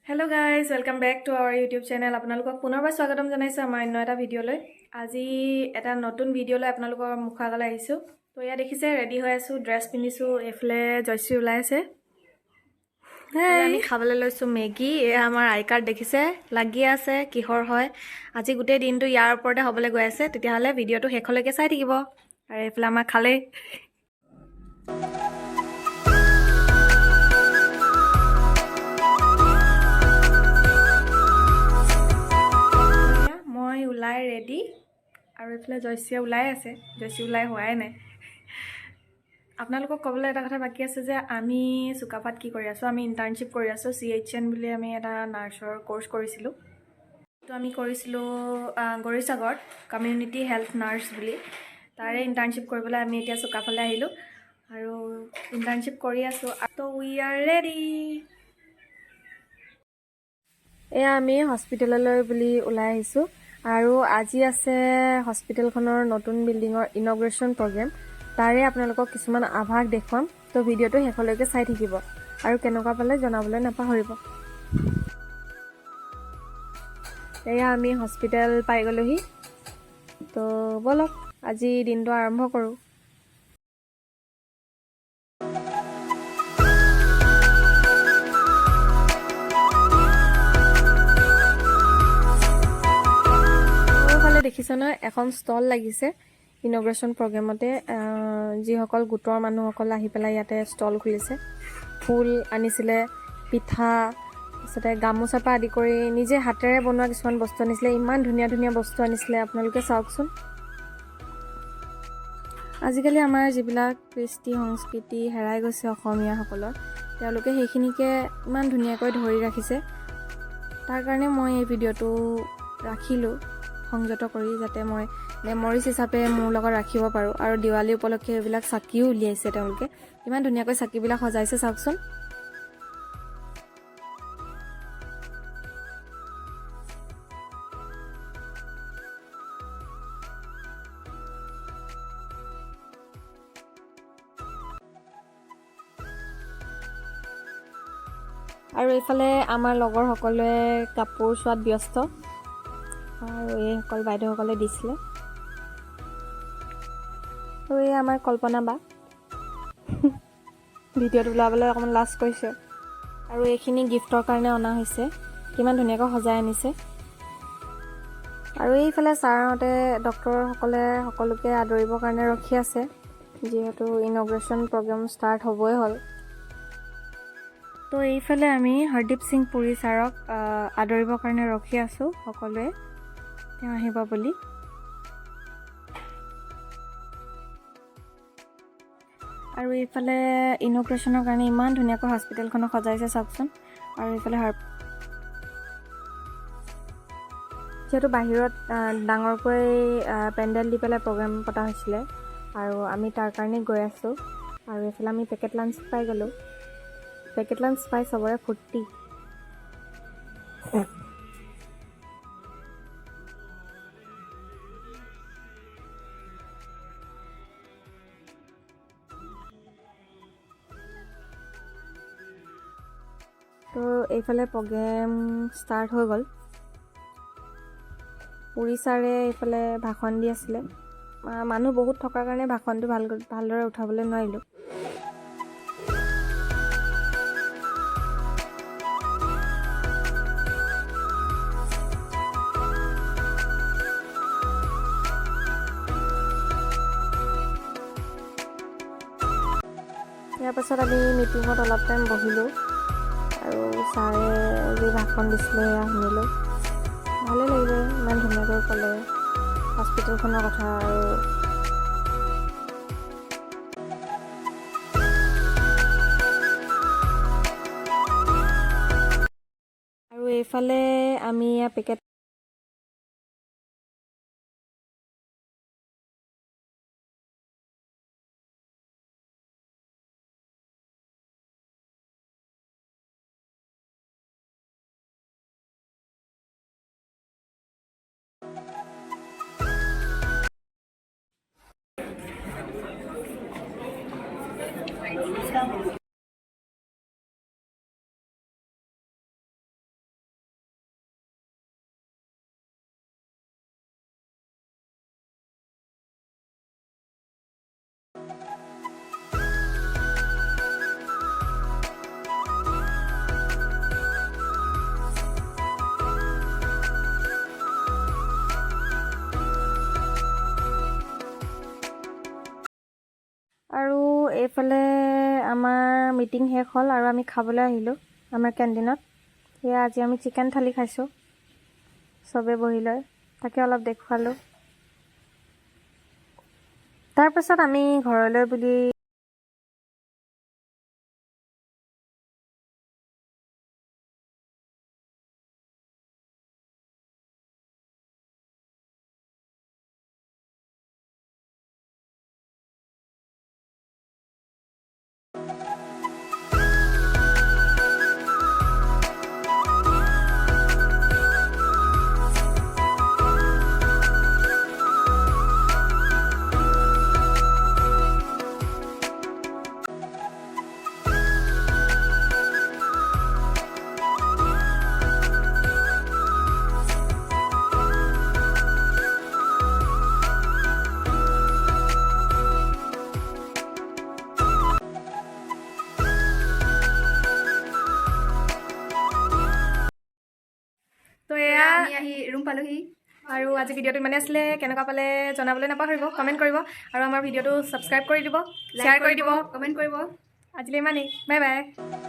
Hello guys welcome back to our YouTube channel আপোনালোকক পুনৰবাৰ স্বাগতম জনাইছো আমাৰ অন্য এটা ভিডিঅ'লৈ আজি এটা নতুন ভিডিঅ'লৈ আপোনালোকৰ মুখ আগলৈ আহিছো তো ইয়া দেখিছে ৰেডি হৈ আছো ড্ৰেছ পিন্ধিছো এফলে জয়শ্ৰী ওলাই আছে আমি খাবলৈ লৈছো মেগী এয়া আমাৰ আই কাৰ্ড দেখিছে লাগি আছে কিহৰ হয় আজি গোটেই দিনটো ইয়াৰ ওপৰতে হ'বলৈ গৈ আছে তেতিয়াহ'লে ভিডিঅ'টো শেষলৈকে চাই থাকিব আৰু এফলে আমাৰ খালে ওলাই ৰেডি আৰু এফালে জয়শ্ৰী ওলাই আছে জয়শ্ৰী ওলাই হোৱাই নাই আপোনালোকক ক'বলৈ এটা কথা বাকি আছে যে আমি সুকাফাত কি কৰি আছো আমি ইন্টাৰ্নশ্বিপ কৰি আছো CHN বুলি আমি এটা নাৰ্ছৰ কোৰ্স কৰিছিলো তো আমি কৰিছিলো গৰিসাগৰ কমিউনিটি হেল্থ নাৰ্ছ বুলি তাৰে ইন্টাৰ্নশ্বিপ কৰিবলৈ আমি এতিয়া সুকাফালৈ আহিলো আৰু ইন্টাৰ্নশ্বিপ কৰি আছো তো উই আৰ ৰেডি এয়া আমি হস্পিটেললৈ বুলি ওলাই আহিছো আৰু আজি আছে হস্পিটেলখনৰ নতুন বিল্ডিঙৰ ইনগ্ৰেচন প্ৰগ্ৰাম তাৰে আপোনালোকক কিছুমান আভাস দেখুৱাম তো ভিডিঅ'টো শেষলৈকে চাই থাকিব আৰু কেনেকুৱা পালে জনাবলৈ নাপাহৰিব এয়া আমি হস্পিটেল পাই গলোহি তো বলক আজি দিনটো আৰম্ভ কৰোঁ দেখিছে ন এখন ষ্টল লাগিছে ইনগ্ৰেচন প্ৰগ্ৰামতে যিসকল গোটৰ মানুহসকল আহি পেলাই ইয়াতে ষ্টল খুলিছে ফুল আনিছিলে পিঠা তাৰপিছতে গামোচাৰ পৰা আদি কৰি নিজে হাতেৰে বনোৱা কিছুমান বস্তু আনিছিলে ইমান ধুনীয়া ধুনীয়া বস্তু আনিছিলে আপোনালোকে চাওকচোন আজিকালি আমাৰ যিবিলাক কৃষ্টি সংস্কৃতি হেৰাই গৈছে অসমীয়াসকলৰ তেওঁলোকে সেইখিনিকে ইমান ধুনীয়াকৈ ধৰি ৰাখিছে তাৰ কাৰণে মই এই ভিডিঅ'টো ৰাখিলোঁ সংযত কৰি যাতে মই মেমৰিজ হিচাপে মোৰ লগত ৰাখিব পাৰোঁ আৰু দিৱালী উপলক্ষে এইবিলাক চাকিও উলিয়াইছে তেওঁলোকে ইমান ধুনীয়াকৈ চাকিবিলাক সজাইছে চাওকচোন আৰু এইফালে আমাৰ লগৰ সকলোৱে কাপোৰ চোৱাত ব্যস্ত আৰু এইসকল বাইদেউসকলে দিছিলে আৰু এই আমাৰ কল্পনা বা ভিডিঅ'টো ওলাবলৈ অকণমান লাজ কৰিছে আৰু এইখিনি গিফ্টৰ কাৰণে অনা হৈছে কিমান ধুনীয়াকৈ সজাই আনিছে আৰু এইফালে ছাৰহঁতে ডক্টৰসকলে সকলোকে আদৰিবৰ কাৰণে ৰখি আছে যিহেতু ইনগ্ৰেচন প্ৰগ্ৰাম ষ্টাৰ্ট হ'বই হ'ল তো এইফালে আমি হৰদীপ সিং পুৰী ছাৰক আদৰিবৰ কাৰণে ৰখি আছোঁ সকলোৱে তেওঁ আহিব বুলি আৰু এইফালে ইনগ্ৰেচনৰ কাৰণে ইমান ধুনীয়াকৈ হস্পিটেলখনক সজাইছে চাওকচোন আৰু এইফালে যিহেতু বাহিৰত ডাঙৰকৈ পেণ্ডেল দি পেলাই প্ৰগ্ৰাম পতা হৈছিলে আৰু আমি তাৰ কাৰণে গৈ আছোঁ আৰু এইফালে আমি পেকেট লাঞ্চ পাই গ'লোঁ পেকেট লাঞ্চ পাই চবৰে ফূৰ্তি তো এইফালে প্ৰগ্ৰেম ষ্টাৰ্ট হৈ গ'ল পুৰী ছাৰে এইফালে ভাষণ দি আছিলে মানুহ বহুত থকাৰ কাৰণে ভাষণটো ভালদৰে উঠাবলৈ নোৱাৰিলোঁ ইয়াৰ পাছত আমি মিটিঙত অলপ টাইম বহিলোঁ আৰু ছাৰে যি ভাষণ দিছিলে সেয়া শুনিলোঁ ভালেই লাগিলে ইমান ধুনীয়াকৈ ক'লে হস্পিটেলখনৰ কথা আৰু এইফালে আমি পেকেট এইফালে আমাৰ মিটিং শেষ হ'ল আৰু আমি খাবলৈ আহিলোঁ আমাৰ কেণ্টিনত। সেয়া আজি আমি চিকেন থালি খাইছোঁ চবে বহি লৈ, তাকে অলপ দেখুৱালোঁ। তাৰপাছত আমি ঘৰলৈ বুলি তো এয়া আহি ৰুম পালোহি। আৰু আজি ভিডিঅ'টো ইমানে আছিলে। কেনেকুৱা পালে জনাবলৈ নাপাহৰিব, কমেণ্ট কৰিব আৰু আমাৰ ভিডিঅ'টো ছাবস্ক্ৰাইব কৰি দিব, শ্বেয়াৰ কৰি দিব, কমেণ্ট কৰিব। আজিলৈ ইমানেই, বাই বাই।